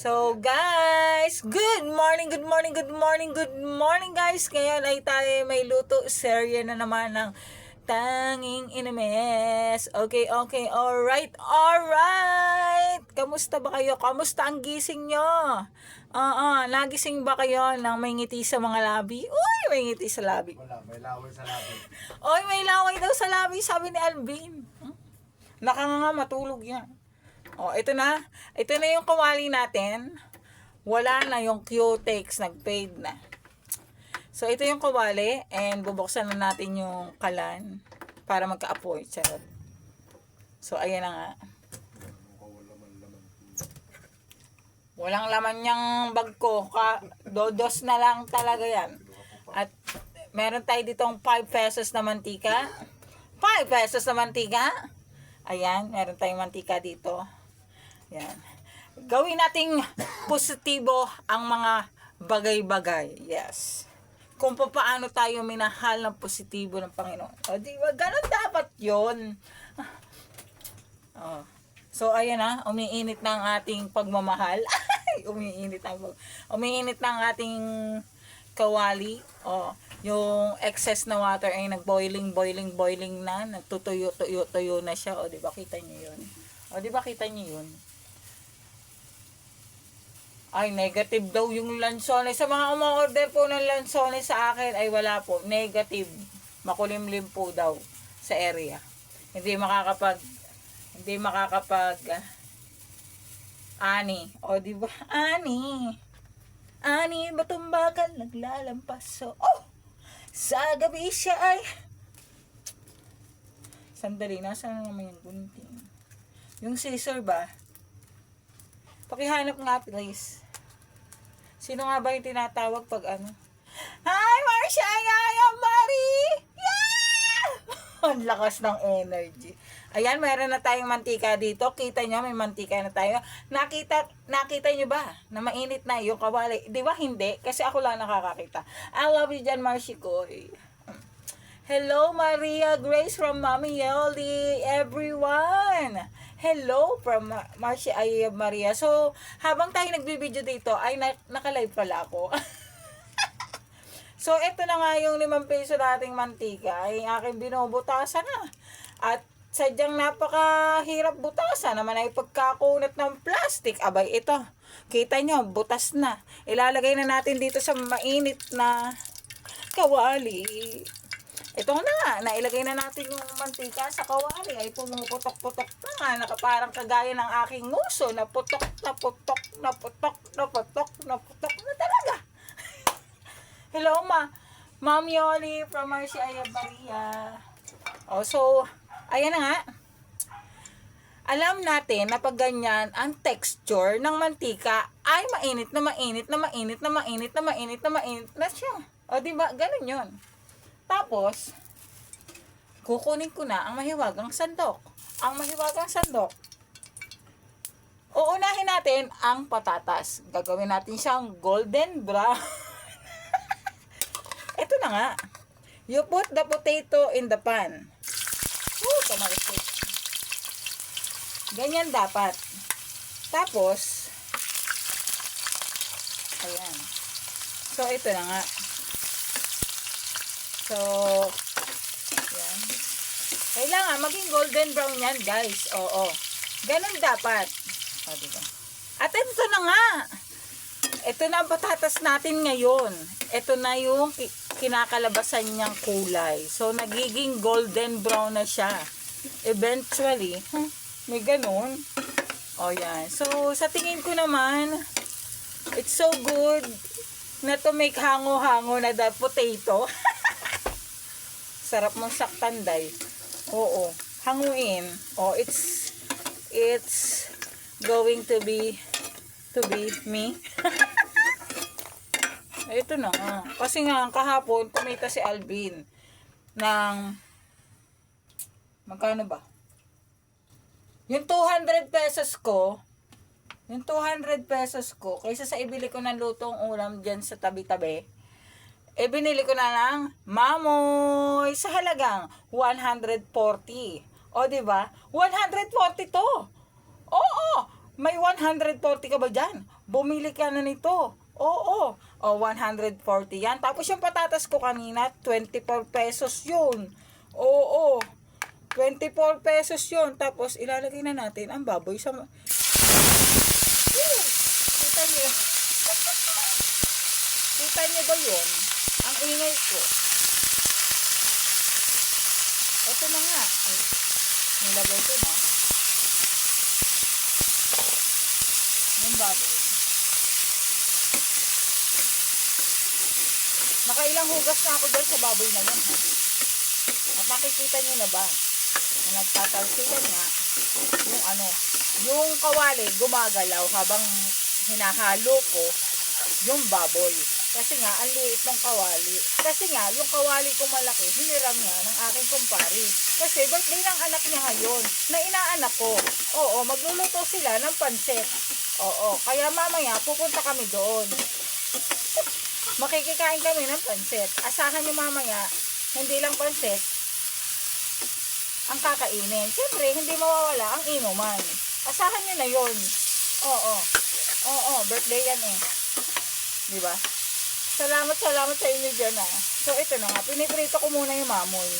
So guys, good morning, good morning, good morning, good morning guys. Ngayon ay tayo may luto serye na naman ng Tanging Inimes. Okay, alright. Kamusta ba kayo? Kamusta ang gising nyo? Nagising ba kayo ng may ngiti sa mga labi? Uy, may ngiti sa labi. Wala, may laway sa labi. Uy, may laway daw sa labi, sabi ni Alvin. Nakanganga matulog yan. Ito na. Ito na yung kawali natin. Wala na yung Q-Tex. Nag-fade na. So, ito yung kawali. And bubuksan na natin yung kalan para magka-apoy. Charot. So, ayan na nga. Walang laman niyang bag ko. Dodos na lang talaga yan. At meron tayo ditong 5 pesos na mantika. 5 pesos na mantika. Ayan, meron tayong mantika dito. Yan. Gawin nating positibo ang mga bagay-bagay. Yes. Kung paano tayo minahal ng positibo ng Panginoon. Di ba? Ganun dapat yun. So, ayan na. Umiinit na ang ating pagmamahal. umiinit na ang ating kawali. Yung excess na water ay nag-boiling na. Nagtutuyo na siya. Di ba? Kita niyo yun? Ay, negative daw yung lansones. Sa mga umorder po ng lansones sa akin, ay wala po. Negative. Makulimlim po daw sa area. Hindi makakapag ani. Di ba? Ani, batumbakan, naglalampas. Sa gabi siya ay sandali, nasaan naman yung gunting? Yung scissor ba? Pakihanap nga, please. Sino nga ba yung tinatawag pag ano? Hi, Marcia! Yaya, Mari! Yeah! Ang lakas ng energy. Ayan, meron na tayong mantika dito. Kita nyo, may mantika na tayo. Nakita nyo ba na mainit na yung kawali? Di ba hindi? Kasi ako lang nakakakita. I love you dyan, Marcia Koy. Hello, Maria Grace from Mami Yoli, everyone. Hello from Marcia Maria. So, habang tayo nagbibideo dito, ay naka-live pala ako. So, ito na nga yung 5 peso nating mantika. Ay aking binubutasan na. At sadyang napakahirap butasan. Naman ay pagkakunat ng plastic. Abay, ito. Kita nyo, butas na. Ilalagay na natin dito sa mainit na kawali. Ito na nga, nailagay na natin yung mantika sa kawali. Ay pumuputok-putok na nga. Nakaparang kagaya ng aking nguso. Naputok na talaga. Hello, Ma'am Yoli from Marcia Maria. So, ayan na nga. Alam natin na pag ganyan, ang texture ng mantika ay mainit na siya. Diba? Ganun yun. Tapos, kukunin ko na ang mahiwagang sandok. Uunahin natin ang patatas. Gagawin natin siyang golden brown. Ito na nga. You put the potato in the pan. Ganyan dapat. Tapos, ayan. So, ito na nga. So, yan. Kailangan maging golden brown yan, guys. Ganun dapat. Diba? At ito na nga. Ito na ang patatas natin ngayon. Ito na yung kinakalabasan niyang kulay. So, nagiging golden brown na siya. Eventually, may ganun. Yan. So, sa tingin ko naman, it's so good na to make hango-hango na the potato. Sarap mong saktan, day. Hanguin. It's going to be me. Ito na nga. Kasi nga, kahapon, kumita si Alvin ng magkano ba? Yung 200 pesos ko, kaysa sa ibili ko ng lutong ulam dyan sa tabi-tabi, binili ko na lang mamoy sa halagang 140. Diba? 140 to. May 140 ka ba dyan? Bumili ka na nito. Oo. O, 140 yan. Tapos yung patatas ko kanina, 24 pesos yun. Oo. 24 pesos yun. Tapos, ilalagay na natin ang baboy sa... Kita niyo? Kita niyo ba yun? Ang ingay ko. Ito na nga. Ay, nilagay ko na. Yung baboy. Nakailang hugas na ako dyan sa baboy na yan. Ha? At nakikita nyo na ba? Na nagtatalsikan nga yung kawali gumagalaw habang hinahalo ko yung baboy. Kasi nga, ang liit ng kawali. Kasi nga, yung kawali kong malaki, hiniram nga ng aking kumpari. Kasi birthday ng anak niya ngayon, na inaanak ko. Oo, magluluto sila ng pansit. Oo, kaya mamaya pupunta kami doon. Makikikain kami ng pansit. Asahan niyo mamaya, hindi lang pansit ang kakainin. Siyempre, hindi mawawala ang inuman. Asahan niyo na yun. Oo, birthday yan eh. Diba? Salamat sa inyo dyan ah. So, ito na nga. Piniprito ko muna yung mamoy.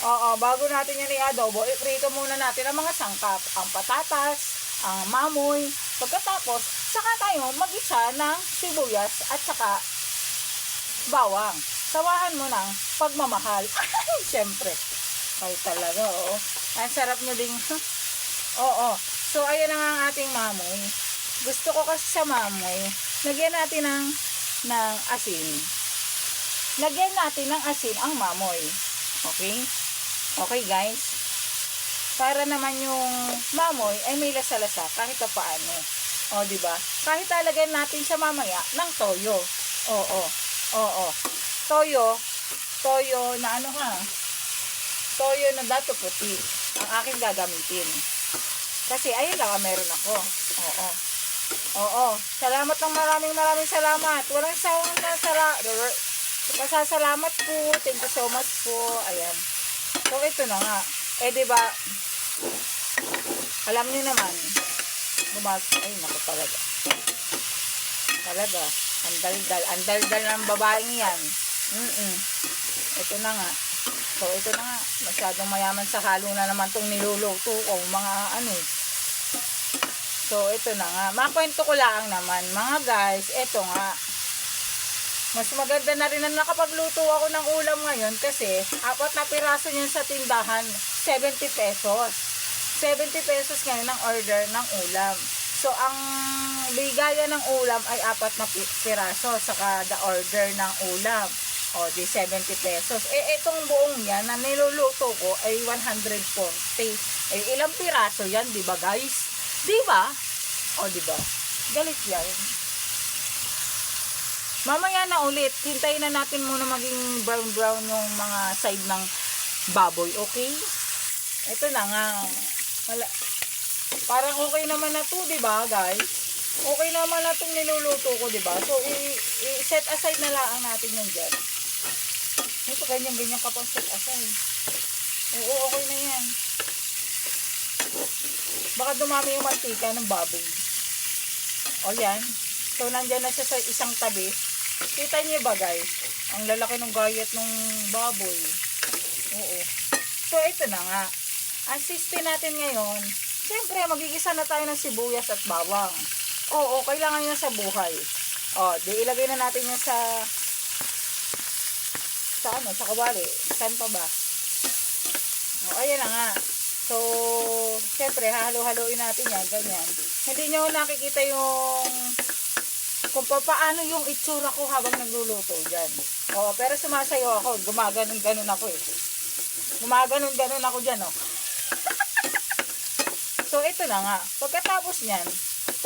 Oo, bago natin yan i-adobo, iprito muna natin ang mga sangkap. Ang patatas, ang mamoy. Pagkatapos, saka tayo mag-isa ng sibuyas at saka bawang. Sawahan mo ng pagmamahal. Siyempre. Ay talaga, oo. Ang sarap nyo ding, oo. So, ayan na nga ang ating mamoy. Gusto ko kasi sa mamoy, lagyan natin ng asin. Lagyan natin ng asin ang mamoy. Okay? Okay, guys? Para naman yung mamoy ay may lasa-lasa kahit pa paano. O, diba? Kahit talagyan natin siya mamaya ng toyo. Oo. Toyo na ano ha? Toyo na dato puti ang aking gagamitin. Kasi ayun lang meron ako. Oo. Salamat ng maraming salamat. Walang sawang pasasalamat po. Thank you so much po. Ayan. So ito na nga. Eh di ba? Alam niyo naman. Ay naku talaga. Talaga. Andaldal ng babaeng yan. Ito na nga. So, ito na nga. Masyadong mayaman sa halo na naman itong niluluto ko. Mga ano. So, ito na nga. Makwento ko lang naman. Mga guys, ito nga. Mas maganda na rin na nakapagluto ako ng ulam ngayon kasi 4 na piraso niyan sa tindahan. 70 pesos. 70 pesos ngayon ang order ng ulam. So, ang bigayan ng ulam ay 4 na piraso saka the order ng ulam. O, di 70 pesos. Eh, itong buong yan na niluluto ko ay 140. Eh, ilang piraso yan, di ba guys? Di ba? O, di ba? Galit yan. Mamaya na ulit. Hintayin na natin muna maging brown-brown yung mga side ng baboy, okay? Ito na nga. Parang okay naman na to, di ba guys? Okay naman na itong niluluto ko, di ba? So, i-set aside na lang natin yan dyan. Ito, ganyan-ganyan ka pang set aside. Oo, okay na yan. Baka dumami yung mantika ng baboy. O, yan. So, nandyan na siya sa isang tabi. Kita niyo ba, guys? Ang lalaki ng gayat ng baboy. Oo. So, ito na nga. Ang system natin ngayon, siyempre, magigisa na tayo ng sibuyas at bawang. Oo, kailangan yan sa buhay. O, di ilagay na natin yan sa sa kawali. Saan pa ba? O, ayan na nga. So, syempre, halo-haloin natin yan, ganyan. Hindi nyo nakikita yung kung paano yung itsura ko habang nagluluto dyan. O, pero sumasayo ako. Gumaganon-ganon ako eh. Gumaganon-ganon ako dyan, o. So, ito na nga. Pagkatapos nyan,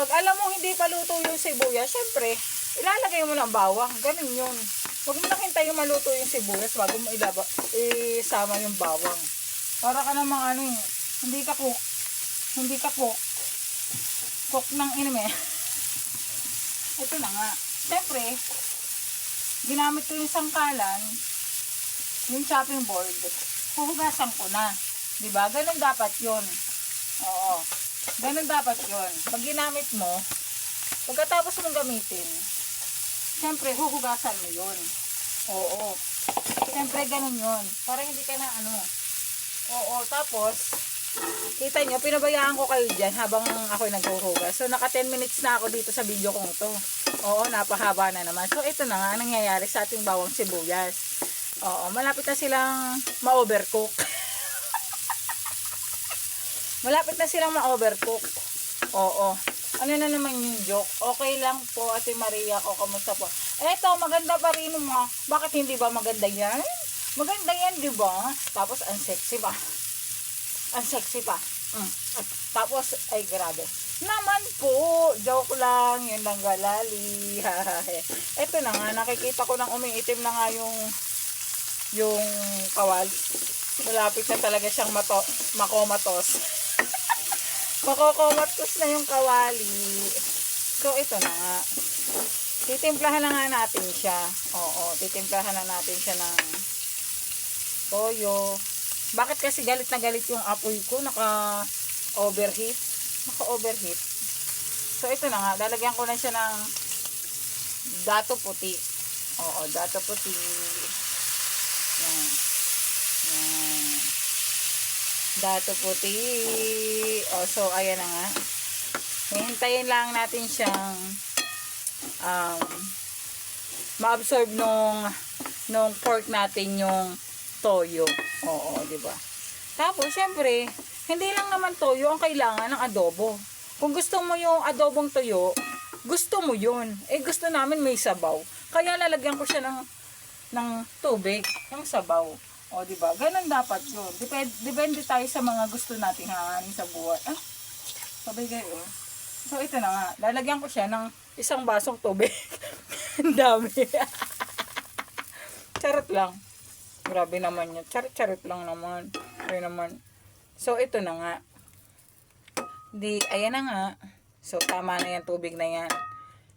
pag alam mo hindi pa luto yung sibuyas, syempre, ilalagay mo ng bawang. Ganun yun. Huwag mo nakintay yung maluto yung sibuyas bago mo isama yung bawang. Para ka namang ano, hindi ka cook. Hindi ka cook. Cook ng inime. Ito na nga. Siyempre, ginamit ko yung sangkalan, yung chopping board. Huhugasan ko na. Diba? Ganun dapat yun. Oo. Ganun dapat yun. Pag ginamit mo, pagkatapos mong gamitin, siyempre, huhugasan mo yun. Oo. Siyempre, ganun yun. Para hindi ka na ano. Oo, tapos, kita nyo, pinabayaan ko kayo dyan habang ako'y naghuhugas. So, naka 10 minutes na ako dito sa video kong to. Oo, napahaba na naman. So, ito na nga, nangyayari sa ating bawang sibuyas. Oo, malapit na silang ma-overcook. Malapit na silang ma-overcook. Oo. Ano na naman yung joke? Okay lang po, Ate Maria ko. Kamusta po? Eto, maganda pa rin mo. Bakit hindi ba maganda yan? Maganda yan, di ba? Tapos, ang sexy pa. Ang sexy pa. Tapos, ay grabe. Naman po, joke lang. Yun lang galali. Eto na nga, nakikita ko nang umiitim na nga yung kawali. Malapit na talaga siyang makomatos. Makokomatos na yung kawali. So, ito na nga. Titimplahan na nga natin siya. Oo, titimplahan na natin siya ng toyo. Bakit kasi galit na galit yung apoy ko? Naka-overheat. Naka-overheat. So, ito na nga. Lalagyan ko na siya ng dato puti. Oo, dato puti. Yan. Yan. Dato puti. O, so, ayan na nga. Hihintayin lang natin siyang ma-absorb nung pork natin yung toyo. Oo, di ba? Tapos, syempre, hindi lang naman toyo ang kailangan ng adobo. Kung gusto mo yung adobong toyo, gusto mo yun. Eh, gusto namin may sabaw. Kaya lalagyan ko siya ng tubig, ng sabaw. O, di ba? Ganun dapat yun. Depende tayo sa mga gusto nating hanganin sa buhay. Ah, sabay kayo. So, ito na nga. Lalagyan ko siya ng isang basong tubig. Ang dami. Charot lang. Grabe naman yun. Charot lang naman. Ayun naman. So, ito na nga. Ayan na nga. So, tama na yan tubig na yan.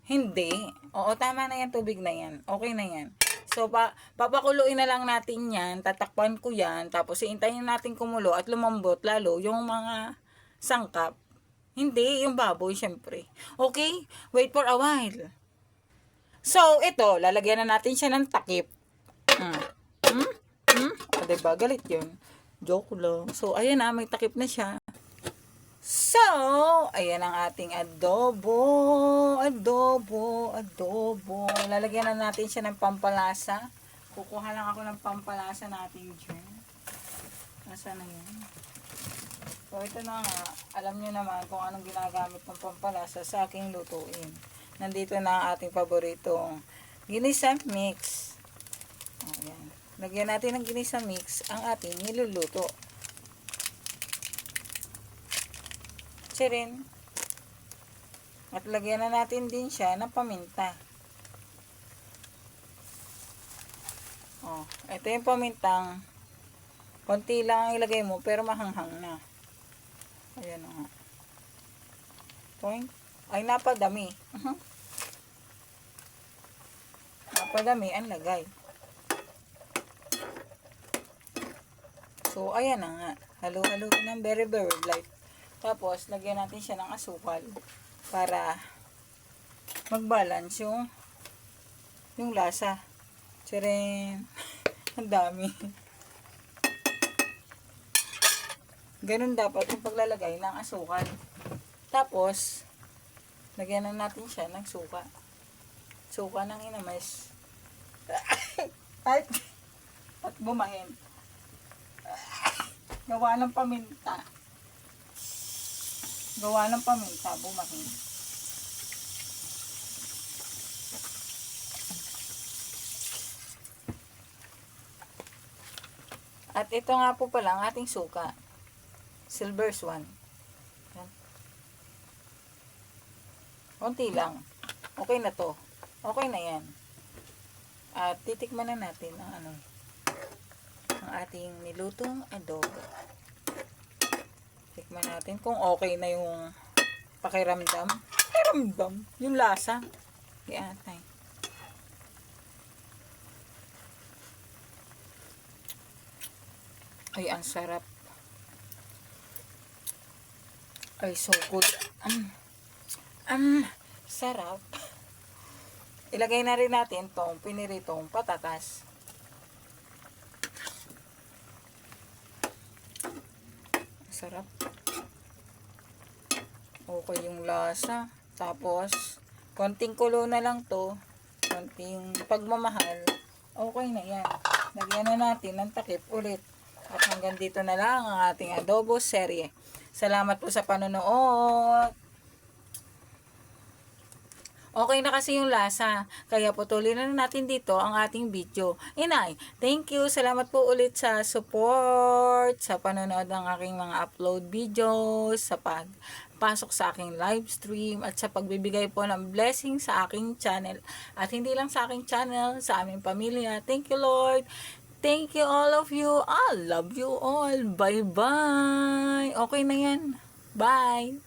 Hindi. Oo, tama na yan tubig na yan. Okay na yan. So, papakuluin na lang natin yan. Tatakpan ko yan. Tapos, iintayin natin kumulo at lumambot lalo yung mga sangkap. Hindi, yung baboy, syempre. Okay? Wait for a while. So, ito, lalagyan na natin siya ng takip. O, diba? Galit yun. Joke lang. So, ayan na, may takip na siya. So, ayan ang ating adobo. Adobo. Lalagyan na natin siya ng pampalasa. Kukuha lang ako ng pampalasa natin dyan. Nasaan na yun? So, ito na nga. Alam nyo naman kung anong ginagamit ng pampalasa sa aking lutuin. Nandito na ang ating paboritong ginisa mix. Ayan. Lagyan natin ng ginisa mix ang ating niluluto. Rin. At lagyan na natin din siya ng paminta. Oh, ito yung pamintang konti lang ang ilagay mo pero mahanghang na. Ayan o nga. Point. Ay, napadami. Napadami ang lagay. So, ayan na nga. Halo-halo ng very light. Tapos, lagyan natin siya ng asukal para mag-balance yung lasa. Tcharin! Ang dami. Ganun dapat yung paglalagay ng asukal. Tapos, lagyan na natin siya ng suka. Suka ng inamis. At bumahin. Gawa ng paminta. Bumahin. At ito nga po pala ang ating suka. Silver Swan. Yan. Konti lang. Okay na to. Okay na yan. At titikman na natin ang ating nilutong adobo. Tikman natin kung okay na yung pakiramdam. Yung lasa. Iatay. Ay, ang sarap. Ay, so good. Sarap. Ilagay na rin natin tong piniritong patatas. Sarap. Okay yung lasa. Tapos, konting kulo na lang to. Konting pagmamahal. Okay na yan. Lagyan na natin ng takip ulit. At hanggang dito na lang ang ating adobo serye. Salamat po sa panonood. Okay na kasi yung lasa. Kaya putulin na natin dito ang ating video. Inay, thank you. Salamat po ulit sa support, sa panonood ng aking mga upload videos, sa pagpasok sa aking live stream, at sa pagbibigay po ng blessing sa aking channel. At hindi lang sa aking channel, sa aming pamilya. Thank you, Lord. Thank you all of you. I love you all. Bye-bye. Okay na yan. Bye.